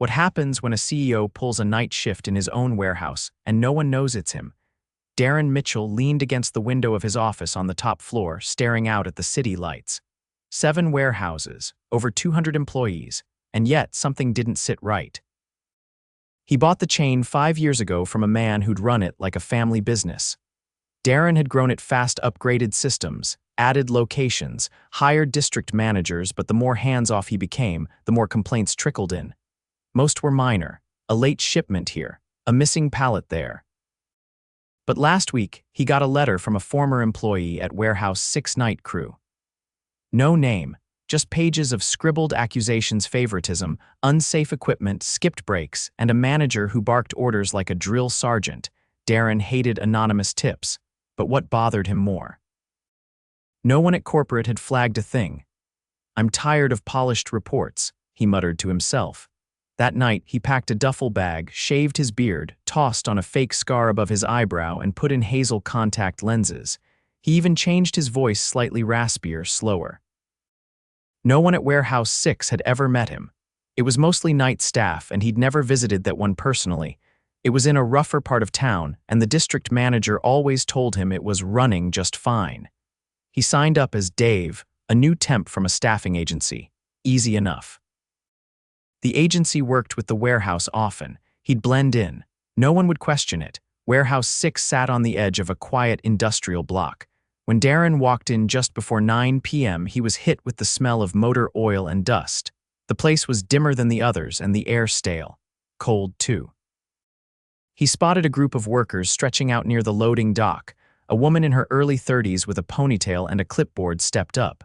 What happens when a CEO pulls a night shift in his own warehouse and no one knows it's him? Darren Mitchell leaned against the window of his office on the top floor, staring out at the city lights. 7 warehouses, over 200 employees, and yet something didn't sit right. He bought the chain 5 years ago from a man who'd run it like a family business. Darren had grown it fast, upgraded systems, added locations, hired district managers, but the more hands-off he became, the more complaints trickled in. Most were minor: a late shipment here, a missing pallet there. But last week, he got a letter from a former employee at Warehouse 6 night crew. No name, just pages of scribbled accusations: favoritism, unsafe equipment, skipped breaks, and a manager who barked orders like a drill sergeant. Darren hated anonymous tips, but what bothered him more? No one at corporate had flagged a thing. "I'm tired of polished reports," he muttered to himself. That night, he packed a duffel bag, shaved his beard, tossed on a fake scar above his eyebrow, and put in hazel contact lenses. He even changed his voice slightly raspier, slower. No one at Warehouse 6 had ever met him. It was mostly night staff, and he'd never visited that one personally. It was in a rougher part of town, and the district manager always told him it was running just fine. He signed up as Dave, a new temp from a staffing agency. Easy enough. The agency worked with the warehouse often. He'd blend in. No one would question it. Warehouse 6 sat on the edge of a quiet industrial block. When Darren walked in just before 9 p.m., he was hit with the smell of motor oil and dust. The place was dimmer than the others, and the air stale. Cold, too. He spotted a group of workers stretching out near the loading dock. A woman in her early 30s with a ponytail and a clipboard stepped up.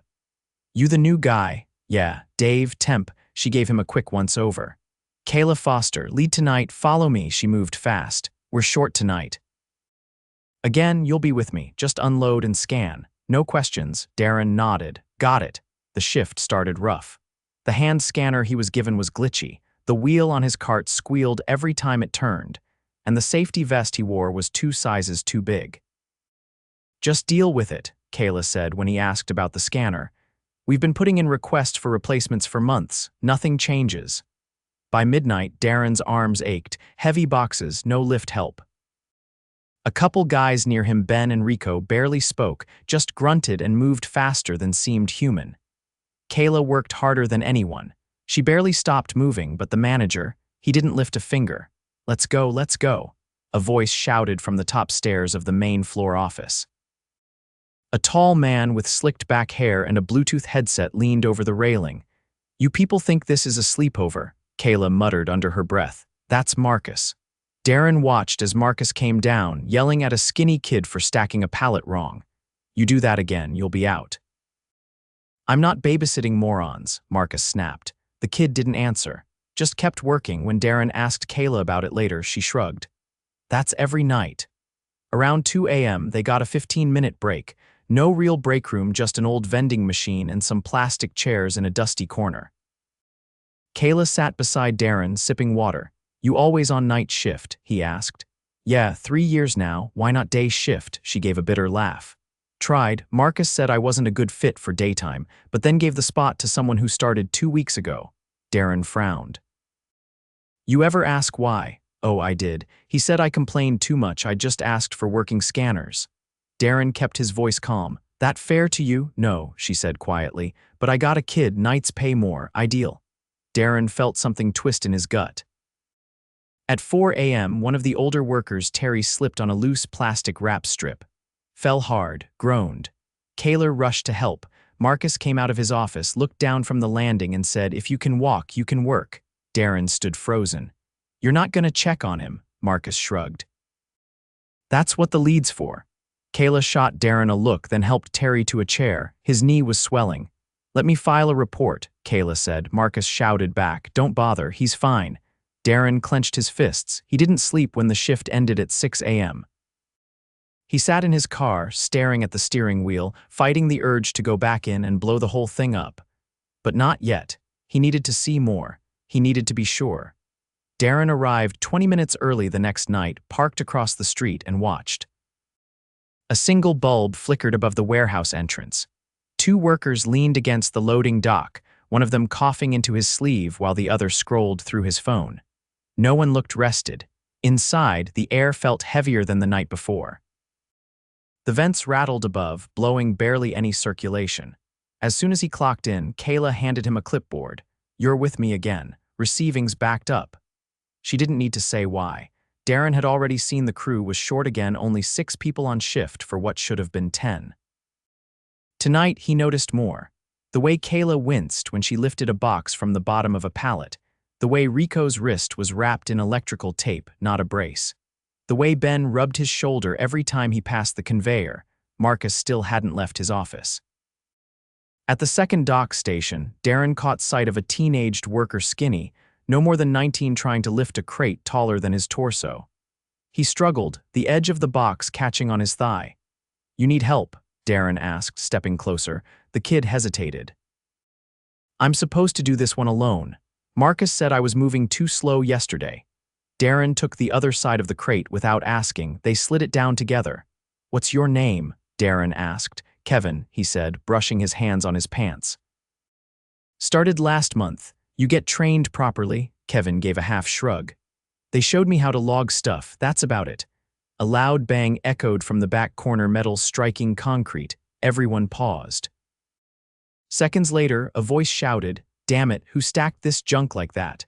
"You the new guy?" "Yeah, Dave, temp." She gave him a quick once-over. "Kayla Foster, lead tonight, follow me." She moved fast. "We're short tonight." "Again, you'll be with me. Just unload and scan. No questions." Darren nodded. "Got it." The shift started rough. The hand scanner he was given was glitchy. The wheel on his cart squealed every time it turned, and the safety vest he wore was 2 sizes too big. "Just deal with it," Kayla said when he asked about the scanner. "We've been putting in requests for replacements for months. Nothing changes." By midnight, Darren's arms ached. Heavy boxes, no lift help. A couple guys near him, Ben and Rico, barely spoke, just grunted and moved faster than seemed human. Kayla worked harder than anyone. She barely stopped moving, but the manager, he didn't lift a finger. "Let's go, let's go," a voice shouted from the top stairs of the main floor office. A tall man with slicked back hair and a Bluetooth headset leaned over the railing. "You people think this is a sleepover," Kayla muttered under her breath. "That's Marcus." Darren watched as Marcus came down, yelling at a skinny kid for stacking a pallet wrong. "You do that again, you'll be out." "I'm not babysitting morons," Marcus snapped. The kid didn't answer, just kept working. When Darren asked Kayla about it later, she shrugged. "That's every night." Around 2 a.m., they got a 15-minute break. No real break room, just an old vending machine and some plastic chairs in a dusty corner. Kayla sat beside Darren, sipping water. "You always on night shift?" he asked. "Yeah, 3 years now. Why not day shift?" She gave a bitter laugh. "Tried. Marcus said I wasn't a good fit for daytime, but then gave the spot to someone who started 2 weeks ago." Darren frowned. "You ever ask why?" "Oh, I did. He said I complained too much. I just asked for working scanners." Darren kept his voice calm. "That fair to you?" "No," she said quietly, "but I got a kid. Nights pay more. Ideal." Darren felt something twist in his gut. At 4 a.m., one of the older workers, Terry, slipped on a loose plastic wrap strip. Fell hard, groaned. Kayla rushed to help. Marcus came out of his office, looked down from the landing, and said, "If you can walk, you can work." Darren stood frozen. "You're not gonna check on him," Marcus shrugged. "That's what the lead's for." Kayla shot Darren a look, then helped Terry to a chair. His knee was swelling. "Let me file a report," Kayla said. Marcus shouted back, "Don't bother, he's fine." Darren clenched his fists. He didn't sleep when the shift ended at 6 a.m. He sat in his car, staring at the steering wheel, fighting the urge to go back in and blow the whole thing up. But not yet. He needed to see more. He needed to be sure. Darren arrived 20 minutes early the next night, parked across the street, and watched. A single bulb flickered above the warehouse entrance. 2 workers leaned against the loading dock, one of them coughing into his sleeve while the other scrolled through his phone. No one looked rested. Inside, the air felt heavier than the night before. The vents rattled above, blowing barely any circulation. As soon as he clocked in, Kayla handed him a clipboard. "You're with me again. Receiving's backed up." She didn't need to say why. Darren had already seen the crew was short again, only 6 people on shift for what should have been 10. Tonight, he noticed more. The way Kayla winced when she lifted a box from the bottom of a pallet. The way Rico's wrist was wrapped in electrical tape, not a brace. The way Ben rubbed his shoulder every time he passed the conveyor. Marcus still hadn't left his office. At the second dock station, Darren caught sight of a teenaged worker skinny, no more than 19, trying to lift a crate taller than his torso. He struggled, the edge of the box catching on his thigh. "You need help?" Darren asked, stepping closer. The kid hesitated. "I'm supposed to do this one alone. Marcus said I was moving too slow yesterday." Darren took the other side of the crate without asking. They slid it down together. "What's your name?" Darren asked. "Kevin," he said, brushing his hands on his pants. "Started last month. You get trained properly?" Kevin gave a half shrug. "They showed me how to log stuff, that's about it." A loud bang echoed from the back corner, metal striking concrete. Everyone paused. Seconds later, a voice shouted, "Damn it, who stacked this junk like that?"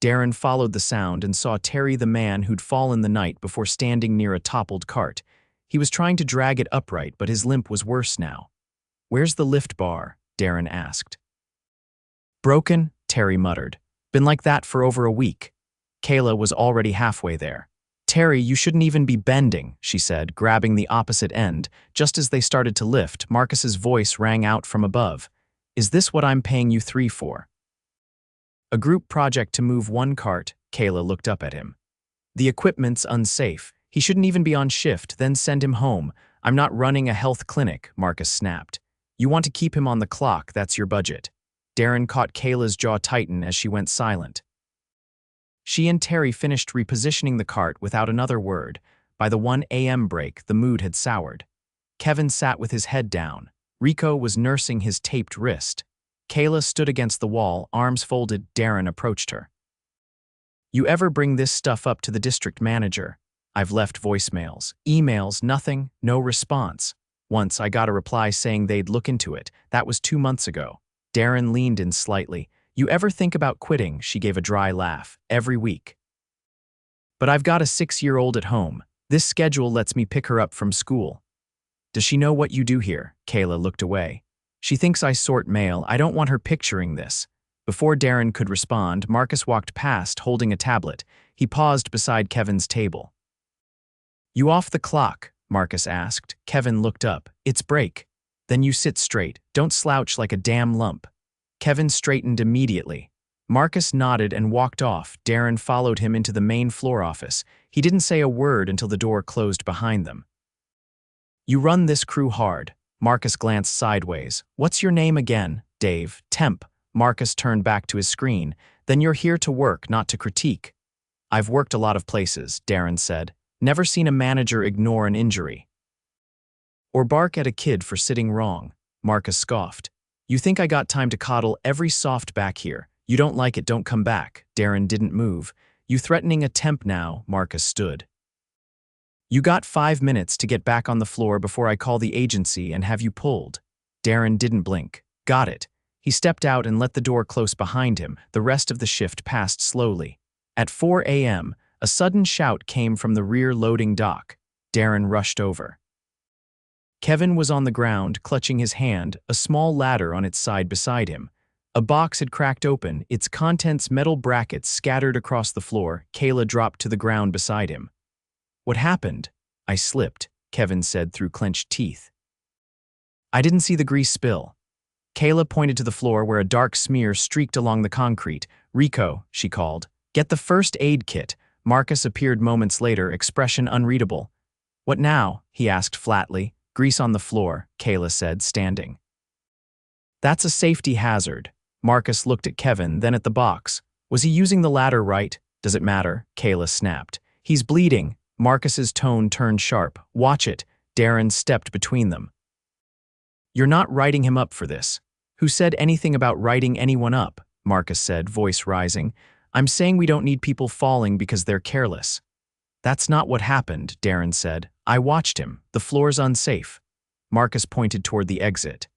Darren followed the sound and saw Terry, the man who'd fallen the night before standing near a toppled cart. He was trying to drag it upright, but his limp was worse now. "Where's the lift bar?" Darren asked. "Broken," Terry muttered. "Been like that for over a week." Kayla was already halfway there. "Terry, you shouldn't even be bending," she said, grabbing the opposite end. Just as they started to lift, Marcus's voice rang out from above. "Is this what I'm paying you 3 for?" "A group project to move one cart." Kayla looked up at him. "The equipment's unsafe. He shouldn't even be on shift, then send him home. I'm not running a health clinic," Marcus snapped. "You want to keep him on the clock, that's your budget." Darren caught Kayla's jaw tighten as she went silent. She and Terry finished repositioning the cart without another word. By the 1 a.m. break, the mood had soured. Kevin sat with his head down. Rico was nursing his taped wrist. Kayla stood against the wall, arms folded. Darren approached her. "You ever bring this stuff up to the district manager?" "I've left voicemails, emails, nothing, no response. Once I got a reply saying they'd look into it. That was 2 months ago." Darren leaned in slightly. "You ever think about quitting?" She gave a dry laugh. "Every week. But I've got a 6-year-old at home. This schedule lets me pick her up from school." "Does she know what you do here?" Kayla looked away. "She thinks I sort mail. I don't want her picturing this." Before Darren could respond, Marcus walked past, holding a tablet. He paused beside Kevin's table. "You off the clock?" Marcus asked. Kevin looked up. "It's break." "Then you sit straight. Don't slouch like a damn lump." Kevin straightened immediately. Marcus nodded and walked off. Darren followed him into the main floor office. He didn't say a word until the door closed behind them. "You run this crew hard." Marcus glanced sideways. "What's your name again?" "Dave." "Temp." Marcus turned back to his screen. "Then you're here to work, not to critique." "I've worked a lot of places," Darren said. "Never seen a manager ignore an injury or bark at a kid for sitting wrong." Marcus scoffed. "You think I got time to coddle every soft back here? You don't like it, don't come back." Darren didn't move. "You threatening a temp now?" Marcus stood. "You got 5 minutes to get back on the floor before I call the agency and have you pulled." Darren didn't blink. "Got it." He stepped out and let the door close behind him. The rest of the shift passed slowly. At 4 a.m., a sudden shout came from the rear loading dock. Darren rushed over. Kevin was on the ground, clutching his hand, a small ladder on its side beside him. A box had cracked open, its contents metal brackets scattered across the floor. Kayla dropped to the ground beside him. "What happened?" "I slipped," Kevin said through clenched teeth. "I didn't see the grease spill." Kayla pointed to the floor where a dark smear streaked along the concrete. "Rico," she called. "Get the first aid kit." Marcus appeared moments later, expression unreadable. "What now?" he asked flatly. "Grease on the floor," Kayla said, standing. "That's a safety hazard." Marcus looked at Kevin, then at the box. "Was he using the ladder right?" "Does it matter?" Kayla snapped. "He's bleeding." Marcus's tone turned sharp. "Watch it." Darren stepped between them. "You're not writing him up for this." Who said anything about writing anyone up? Marcus said, voice rising. I'm saying we don't need people falling because they're careless. That's not what happened, Darren said. I watched him. The floor's unsafe. Marcus pointed toward the exit.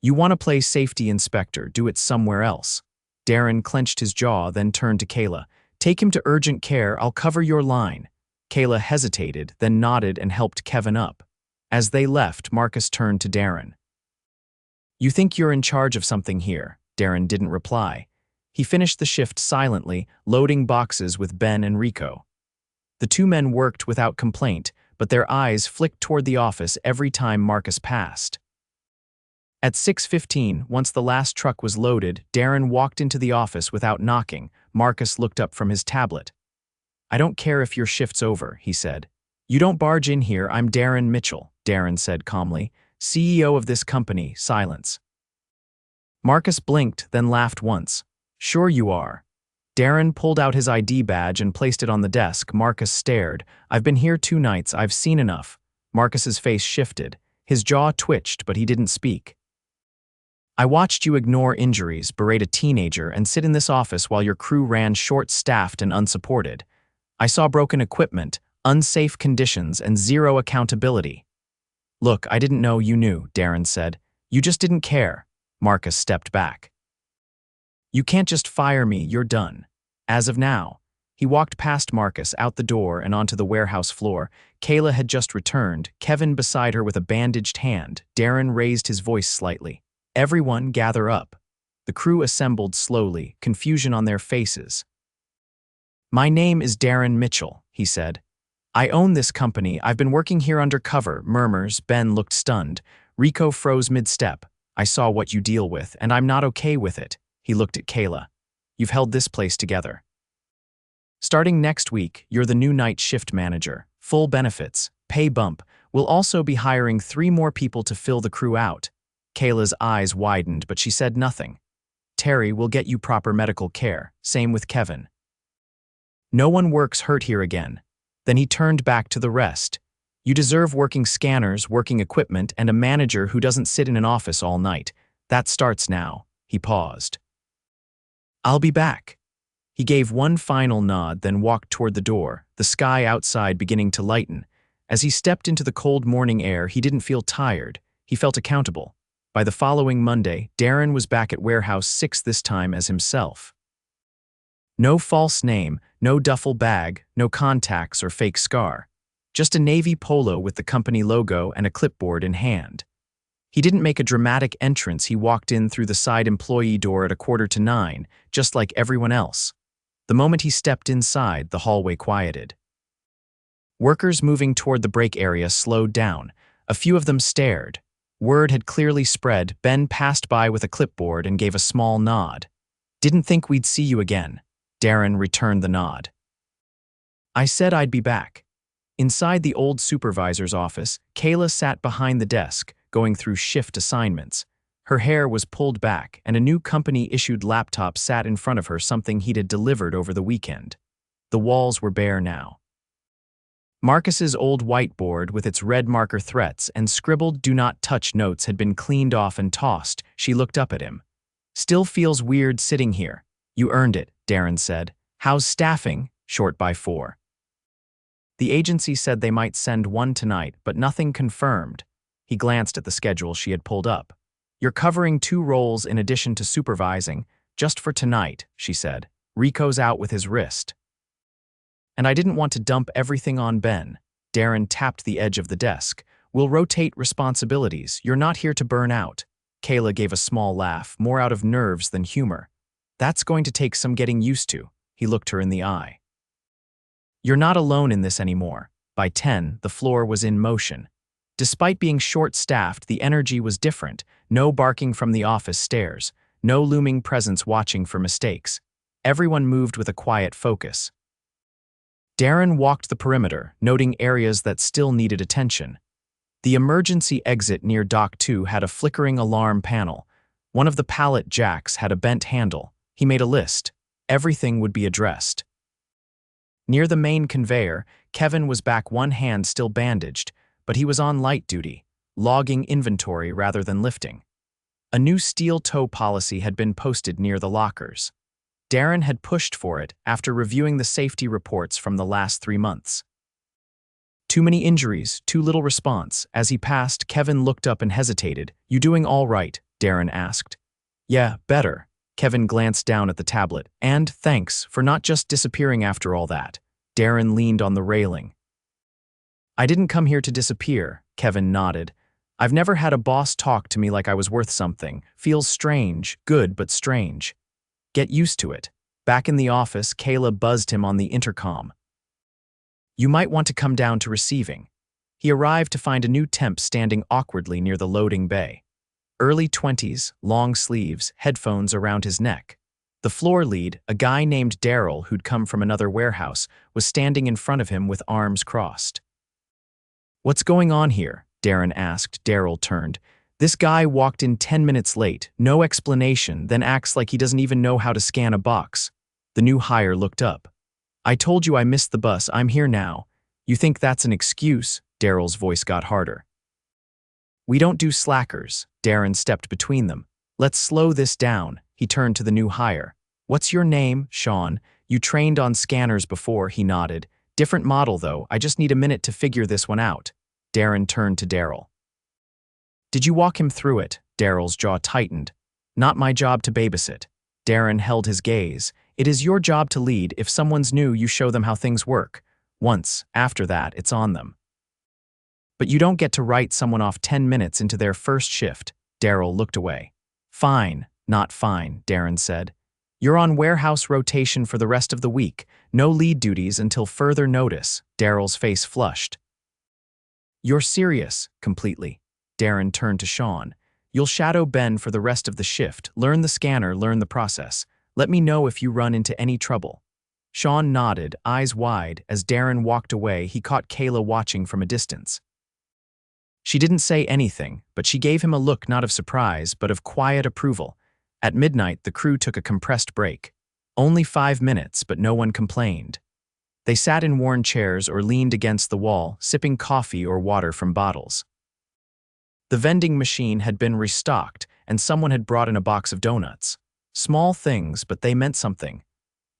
You want to play safety inspector, do it somewhere else. Darren clenched his jaw, then turned to Kayla. Take him to urgent care, I'll cover your line. Kayla hesitated, then nodded and helped Kevin up. As they left, Marcus turned to Darren. You think you're in charge of something here? Darren didn't reply. He finished the shift silently, loading boxes with Ben and Rico. The two men worked without complaint, but their eyes flicked toward the office every time Marcus passed. At 6:15, once the last truck was loaded, Darren walked into the office without knocking. Marcus looked up from his tablet. I don't care if your shift's over, he said. You don't barge in here, I'm Darren Mitchell, Darren said calmly. CEO of this company, silence. Marcus blinked, then laughed once. Sure you are. Darren pulled out his ID badge and placed it on the desk. Marcus stared. I've been here 2 nights, I've seen enough. Marcus's face shifted. His jaw twitched, but he didn't speak. I watched you ignore injuries, berate a teenager, and sit in this office while your crew ran short-staffed and unsupported. I saw broken equipment, unsafe conditions, and zero accountability. Look, I didn't know you knew, Darren said. You just didn't care. Marcus stepped back. You can't just fire me, you're done. As of now. He walked past Marcus, out the door and onto the warehouse floor. Kayla had just returned, Kevin beside her with a bandaged hand. Darren raised his voice slightly. Everyone gather up. The crew assembled slowly, confusion on their faces. My name is Darren Mitchell, he said. I own this company. I've been working here undercover. Murmurs. Ben looked stunned. Rico froze mid-step. I saw what you deal with, and I'm not okay with it. He looked at Kayla. You've held this place together. Starting next week, you're the new night shift manager. Full benefits, pay bump. We'll also be hiring 3 more people to fill the crew out. Kayla's eyes widened, but she said nothing. Terry will get you proper medical care. Same with Kevin. No one works hurt here again. Then he turned back to the rest. You deserve working scanners, working equipment, and a manager who doesn't sit in an office all night. That starts now. He paused. I'll be back. He gave one final nod, then walked toward the door, the sky outside beginning to lighten. As he stepped into the cold morning air, he didn't feel tired. He felt accountable. By the following Monday, Darren was back at Warehouse 6, this time as himself. No false name, no duffel bag, no contacts or fake scar. Just a navy polo with the company logo and a clipboard in hand. He didn't make a dramatic entrance. He walked in through the side employee door at 8:45, just like everyone else. The moment he stepped inside, the hallway quieted. Workers moving toward the break area slowed down. A few of them stared. Word had clearly spread. Ben passed by with a clipboard and gave a small nod. Didn't think we'd see you again. Darren returned the nod. I said I'd be back. Inside the old supervisor's office, Kayla sat behind the desk, going through shift assignments. Her hair was pulled back, and a new company-issued laptop sat in front of her, something he'd had delivered over the weekend. The walls were bare now. Marcus's old whiteboard with its red marker threats and scribbled "do not touch" notes had been cleaned off and tossed. She looked up at him. Still feels weird sitting here. You earned it, Darren said. How's staffing? Short by 4. The agency said they might send 1 tonight, but nothing confirmed. He glanced at the schedule she had pulled up. You're covering 2 roles in addition to supervising, just for tonight, she said. Rico's out with his wrist. And I didn't want to dump everything on Ben. Darren tapped the edge of the desk. We'll rotate responsibilities. You're not here to burn out. Kayla gave a small laugh, more out of nerves than humor. That's going to take some getting used to. He looked her in the eye. You're not alone in this anymore. By 10, the floor was in motion. Despite being short-staffed, the energy was different. No barking from the office stairs. No looming presence watching for mistakes. Everyone moved with a quiet focus. Darren walked the perimeter, noting areas that still needed attention. The emergency exit near Dock 2 had a flickering alarm panel. One of the pallet jacks had a bent handle. He made a list. Everything would be addressed. Near the main conveyor, Kevin was back, one hand still bandaged, but he was on light duty, logging inventory rather than lifting. A new steel toe policy had been posted near the lockers. Darren had pushed for it after reviewing the safety reports from the last 3 months. Too many injuries, too little response. As he passed, Kevin looked up and hesitated. "You doing all right?" Darren asked. "Yeah, better." Kevin glanced down at the tablet. "And thanks for not just disappearing after all that." Darren leaned on the railing. "I didn't come here to disappear," Kevin nodded. "I've never had a boss talk to me like I was worth something. Feels strange, good but strange." "Get used to it." Back in the office, Kayla buzzed him on the intercom. "You might want to come down to receiving." He arrived to find a new temp standing awkwardly near the loading bay. Early 20s, long sleeves, headphones around his neck. The floor lead, a guy named Daryl who'd come from another warehouse, was standing in front of him with arms crossed. "What's going on here?" Darren asked. Daryl turned. "This guy walked in 10 minutes late, no explanation, then acts like he doesn't even know how to scan a box." The new hire looked up. "I told you I missed the bus, I'm here now." "You think that's an excuse?" Daryl's voice got harder. "We don't do slackers." Darren stepped between them. "Let's slow this down." He turned to the new hire. "What's your name?" "Sean. You trained on scanners before," he nodded. "Different model though, I just need a minute to figure this one out." Darren turned to Daryl. "Did you walk him through it?" Daryl's jaw tightened. "Not my job to babysit." Darren held his gaze. "It is your job to lead. If someone's new, you show them how things work. Once, after that, it's on them. But you don't get to write someone off 10 minutes into their first shift." Daryl looked away. "Fine, not fine," Darren said. "You're on warehouse rotation for the rest of the week. No lead duties until further notice." Daryl's face flushed. "You're serious?" "Completely." Darren turned to Sean. "You'll shadow Ben for the rest of the shift. Learn the scanner, learn the process. Let me know if you run into any trouble." Sean nodded, eyes wide. As Darren walked away, he caught Kayla watching from a distance. She didn't say anything, but she gave him a look not of surprise, but of quiet approval. At midnight, the crew took a compressed break. Only 5 minutes, but no one complained. They sat in worn chairs or leaned against the wall, sipping coffee or water from bottles. The vending machine had been restocked, and someone had brought in a box of donuts. Small things, but they meant something.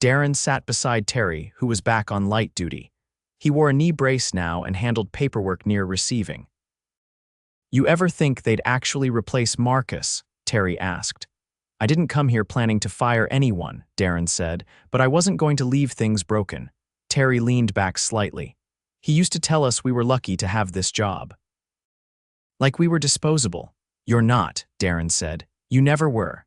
Darren sat beside Terry, who was back on light duty. He wore a knee brace now and handled paperwork near receiving. "You ever think they'd actually replace Marcus?" Terry asked. "I didn't come here planning to fire anyone," Darren said, "but I wasn't going to leave things broken." Terry leaned back slightly. "He used to tell us we were lucky to have this job. Like we were disposable." "You're not," Darren said. "You never were."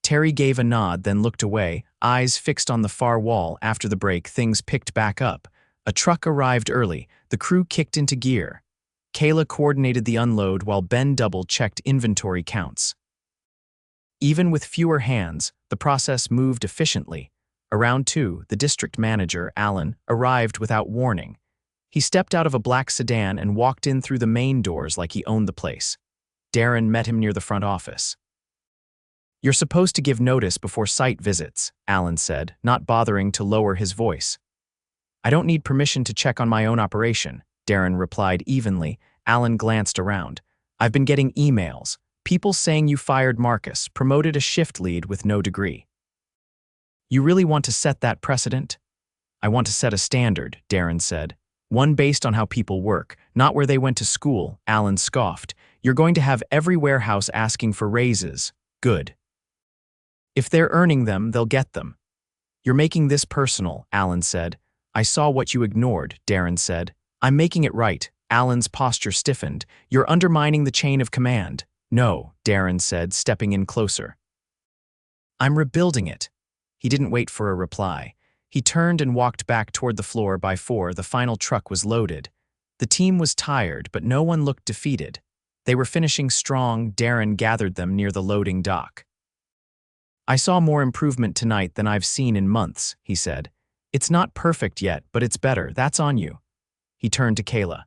Terry gave a nod, then looked away, eyes fixed on the far wall. After the break, things picked back up. A truck arrived early. The crew kicked into gear. Kayla coordinated the unload while Ben double-checked inventory counts. Even with fewer hands, the process moved efficiently. Around 2, the district manager, Alan, arrived without warning. He stepped out of a black sedan and walked in through the main doors like he owned the place. Darren met him near the front office. "You're supposed to give notice before site visits," Alan said, not bothering to lower his voice. "I don't need permission to check on my own operation," Darren replied evenly. Alan glanced around. "I've been getting emails. People saying you fired Marcus, promoted a shift lead with no degree. You really want to set that precedent?" "I want to set a standard," Darren said. "One based on how people work, not where they went to school," Alan scoffed. "You're going to have every warehouse asking for raises. Good. If they're earning them, they'll get them." "You're making this personal," Alan said. "I saw what you ignored," Darren said. "I'm making it right." Alan's posture stiffened. "You're undermining the chain of command." "No," Darren said, stepping in closer. "I'm rebuilding it." He didn't wait for a reply. He turned and walked back toward the floor. By 4, the final truck was loaded. The team was tired, but no one looked defeated. They were finishing strong. Darren gathered them near the loading dock. "I saw more improvement tonight than I've seen in months," he said. "It's not perfect yet, but it's better. That's on you." He turned to Kayla.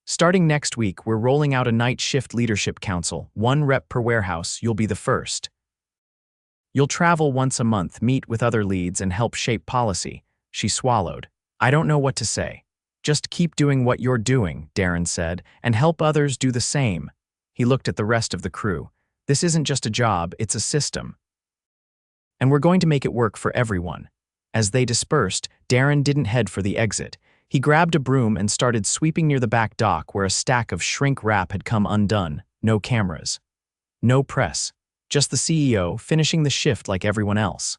"Starting next week, we're rolling out a night shift leadership council, 1 rep per warehouse. You'll be the first. You'll travel once a month, meet with other leads, and help shape policy." She swallowed. "I don't know what to say." "Just keep doing what you're doing," Darren said, "and help others do the same." He looked at the rest of the crew. This isn't just a job, it's a system. And we're going to make it work for everyone. As they dispersed, Darren didn't head for the exit. He grabbed a broom and started sweeping near the back dock where a stack of shrink wrap had come undone. No cameras. No press. Just the CEO finishing the shift like everyone else.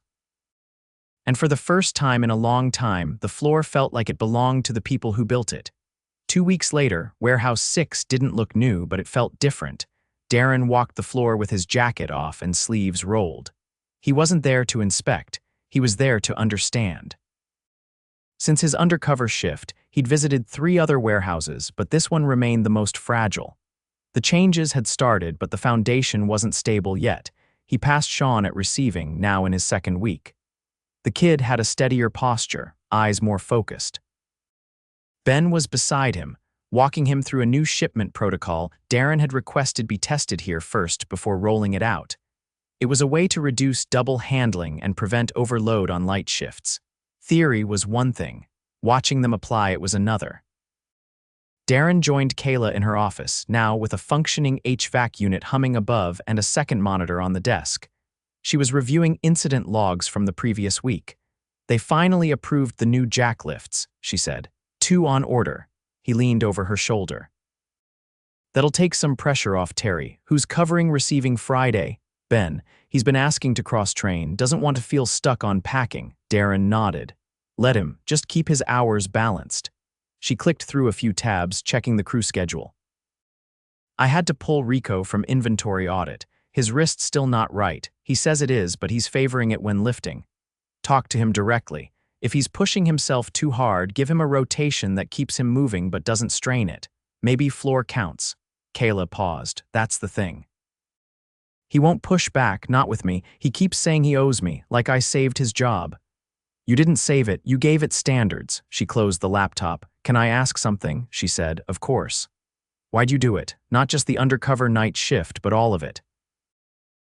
And for the first time in a long time, the floor felt like it belonged to the people who built it. 2 weeks later, Warehouse 6 didn't look new, but it felt different. Darren walked the floor with his jacket off and sleeves rolled. He wasn't there to inspect, he was there to understand. Since his undercover shift, he'd visited 3 other warehouses, but this one remained the most fragile. The changes had started, but the foundation wasn't stable yet. He passed Sean at receiving, now in his 2nd week. The kid had a steadier posture, eyes more focused. Ben was beside him, walking him through a new shipment protocol Darren had requested be tested here first before rolling it out. It was a way to reduce double handling and prevent overload on light shifts. Theory was one thing. Watching them apply it was another. Darren joined Kayla in her office, now with a functioning HVAC unit humming above and a second monitor on the desk. She was reviewing incident logs from the previous week. They finally approved the new jack lifts, she said. 2 on order. He leaned over her shoulder. That'll take some pressure off Terry, who's covering receiving Friday. Ben, he's been asking to cross-train, doesn't want to feel stuck on packing. Darren nodded. Let him, just keep his hours balanced. She clicked through a few tabs, checking the crew schedule. I had to pull Rico from inventory audit. His wrist's still not right. He says it is, but he's favoring it when lifting. Talk to him directly. If he's pushing himself too hard, give him a rotation that keeps him moving but doesn't strain it. Maybe floor counts. Kayla paused. That's the thing. He won't push back, not with me. He keeps saying he owes me, like I saved his job. You didn't save it, you gave it standards. She closed the laptop. Can I ask something? She said, of course. Why'd you do it? Not just the undercover night shift, but all of it.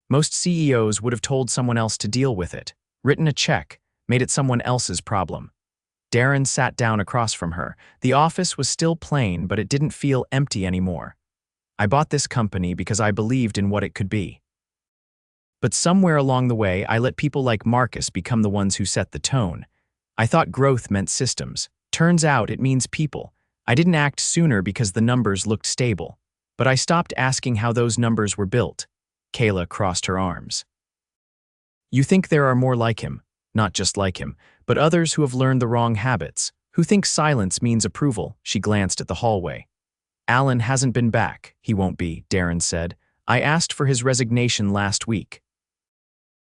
Most CEOs would have told someone else to deal with it, written a check, made it someone else's problem. Darren sat down across from her. The office was still plain, but it didn't feel empty anymore. I bought this company because I believed in what it could be. But somewhere along the way, I let people like Marcus become the ones who set the tone. I thought growth meant systems. Turns out it means people. I didn't act sooner because the numbers looked stable. But I stopped asking how those numbers were built. Kayla crossed her arms. You think there are more like him, not just like him, but others who have learned the wrong habits, who think silence means approval. She glanced at the hallway. Alan hasn't been back. He won't be, Darren said. I asked for his resignation last week.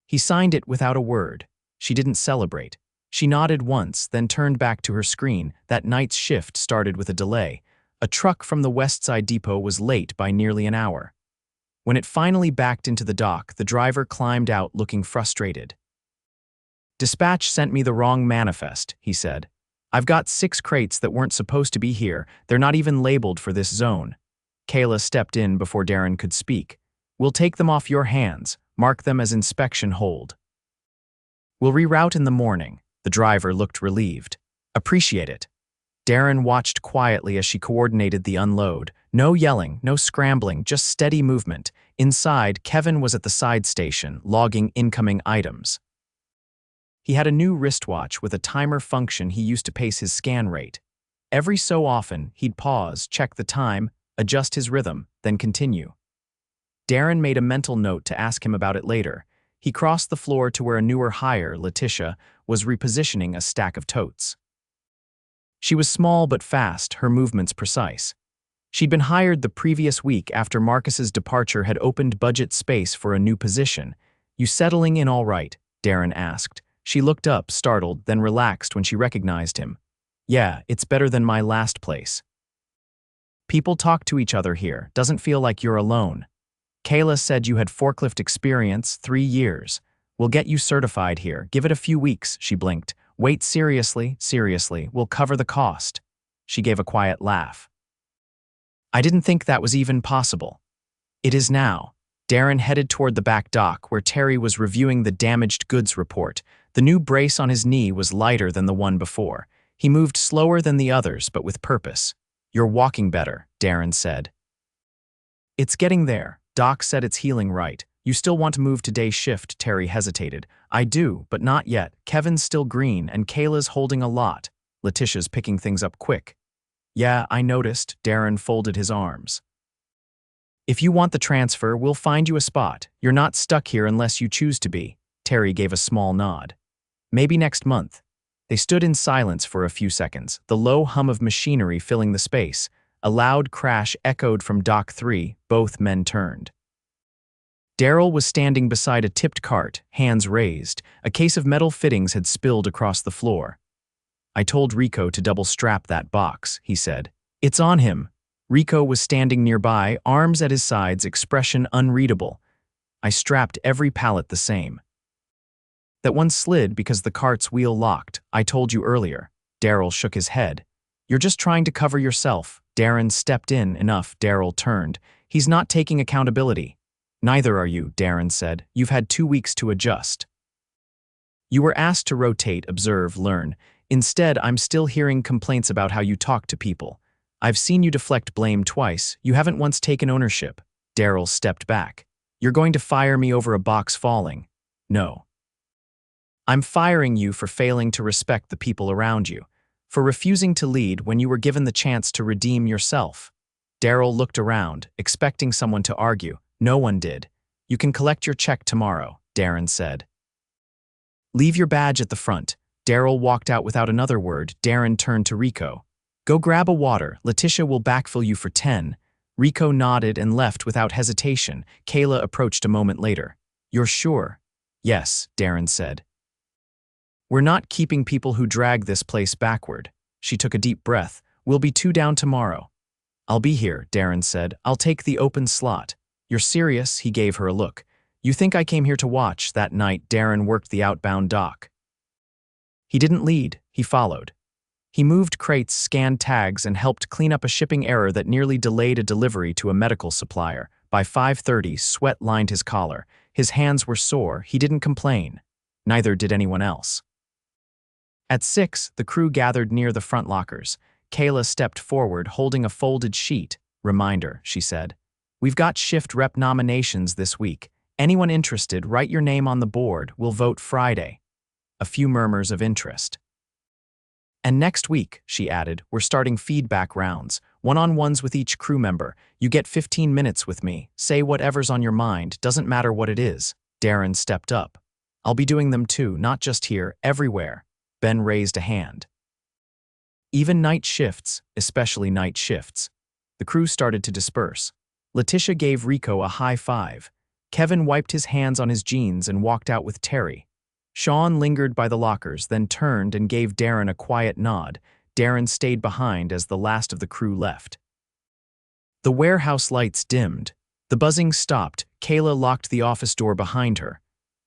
He signed it without a word. She didn't celebrate. She nodded once, then turned back to her screen. That night's shift started with a delay. A truck from the West Side depot was late by nearly an hour. When it finally backed into the dock, the driver climbed out looking frustrated. Dispatch sent me the wrong manifest, he said. I've got 6 crates that weren't supposed to be here. They're not even labeled for this zone. Kayla stepped in before Darren could speak. We'll take them off your hands. Mark them as inspection hold. We'll reroute in the morning. The driver looked relieved. Appreciate it. Darren watched quietly as she coordinated the unload. No yelling, no scrambling, just steady movement. Inside, Kevin was at the side station, logging incoming items. He had a new wristwatch with a timer function he used to pace his scan rate. Every so often, he'd pause, check the time, adjust his rhythm, then continue. Darren made a mental note to ask him about it later. He crossed the floor to where a newer hire, Letitia, was repositioning a stack of totes. She was small but fast, her movements precise. She'd been hired the previous week after Marcus's departure had opened budget space for a new position. You settling in all right? Darren asked. She looked up, startled, then relaxed when she recognized him. Yeah, it's better than my last place. People talk to each other here, doesn't feel like you're alone. Kayla said you had forklift experience, 3 years. We'll get you certified here. Give it a few weeks, she blinked. Wait, seriously, we'll cover the cost. She gave a quiet laugh. I didn't think that was even possible. It is now. Darren headed toward the back dock where Terry was reviewing the damaged goods report. The new brace on his knee was lighter than the one before. He moved slower than the others, but with purpose. You're walking better, Darren said. It's getting there. Doc said it's healing right. You still want to move to day shift, Terry hesitated. I do, but not yet. Kevin's still green and Kayla's holding a lot. Letitia's picking things up quick. Yeah, I noticed. Darren folded his arms. If you want the transfer, we'll find you a spot. You're not stuck here unless you choose to be. Terry gave a small nod. Maybe next month. They stood in silence for a few seconds, the low hum of machinery filling the space. A loud crash echoed from Dock 3. Both men turned. Daryl was standing beside a tipped cart, hands raised. A case of metal fittings had spilled across the floor. I told Rico to double-strap that box, he said. It's on him. Rico was standing nearby, arms at his sides, expression unreadable. I strapped every pallet the same. That one slid because the cart's wheel locked. I told you earlier. Daryl shook his head. You're just trying to cover yourself. Darren stepped in enough. Daryl turned. He's not taking accountability. Neither are you, Darren said. You've had 2 weeks to adjust. You were asked to rotate, observe, learn. Instead, I'm still hearing complaints about how you talk to people. I've seen you deflect blame twice. You haven't once taken ownership. Daryl stepped back. You're going to fire me over a box falling? No. I'm firing you for failing to respect the people around you, for refusing to lead when you were given the chance to redeem yourself. Daryl looked around, expecting someone to argue. No one did. You can collect your check tomorrow, Darren said. Leave your badge at the front. Daryl walked out without another word. Darren turned to Rico. Go grab a water. Letitia will backfill you for 10. Rico nodded and left without hesitation. Kayla approached a moment later. You're sure? Yes, Darren said. We're not keeping people who drag this place backward. She took a deep breath. We'll be 2 down tomorrow. I'll be here, Darren said. I'll take the open slot. You're serious? He gave her a look. You think I came here to watch? That night, Darren worked the outbound dock. He didn't lead, he followed. He moved crates, scanned tags, and helped clean up a shipping error that nearly delayed a delivery to a medical supplier. By 5:30, sweat lined his collar. His hands were sore. He didn't complain. Neither did anyone else. At 6, the crew gathered near the front lockers. Kayla stepped forward, holding a folded sheet. Reminder, she said. We've got shift rep nominations this week. Anyone interested, write your name on the board. We'll vote Friday. A few murmurs of interest. And next week, she added, we're starting feedback rounds, one-on-ones with each crew member. You get 15 minutes with me. Say whatever's on your mind, doesn't matter what it is. Darren stepped up. I'll be doing them too, not just here, everywhere. Ben raised a hand. Even night shifts, especially night shifts. The crew started to disperse. Letitia gave Rico a high five. Kevin wiped his hands on his jeans and walked out with Terry. Sean lingered by the lockers, then turned and gave Darren a quiet nod. Darren stayed behind as the last of the crew left. The warehouse lights dimmed. The buzzing stopped. Kayla locked the office door behind her.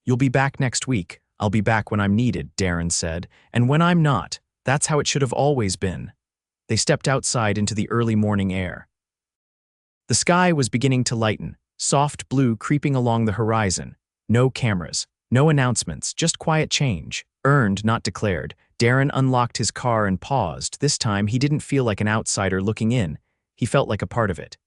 You'll be back next week. I'll be back when I'm needed, Darren said. And when I'm not, that's how it should have always been. They stepped outside into the early morning air. The sky was beginning to lighten, soft blue creeping along the horizon. No cameras, no announcements, just quiet change. Earned, not declared. Darren unlocked his car and paused. This time, he didn't feel like an outsider looking in. He felt like a part of it.